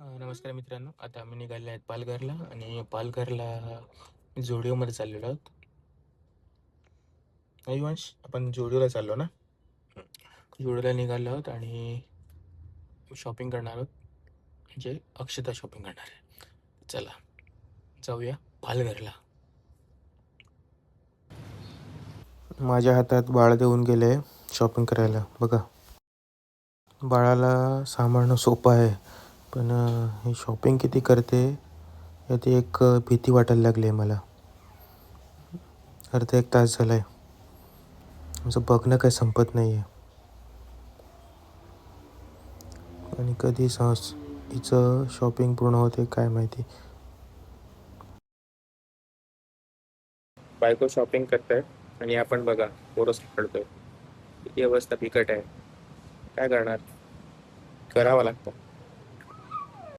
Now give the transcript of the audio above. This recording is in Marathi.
नमस्कार मित्रांनो. आता आम्ही निघाले आहेत पालघरला आणि पालघरला झुडिओमध्ये चाललेलो आहोत. वंश आपण झुडिओला चाललो ना. झुडिओला निघालो आहोत आणि शॉपिंग करणार आहोत. म्हणजे अक्षता शॉपिंग करणार आहे. चला जाऊया पालघरला. माझ्या हातात बाळ देऊन गेले शॉपिंग करायला. बघा, बाळाला सांभाळणं सोपं आहे, पण ही शॉपिंग किती करते यात एक भीती वाटायला लागली आहे मला. अर्धा 1 तास झाला आहे, आमचं बघणं काही संपत नाही आहे. आणि कधी हिचं शॉपिंग पूर्ण होते काय माहिती. बायको शॉपिंग करताय आणि आपण बघा पोरस पकडतोय. किती अवस्था बिकट आहे. काय करणार, करावं लागतं.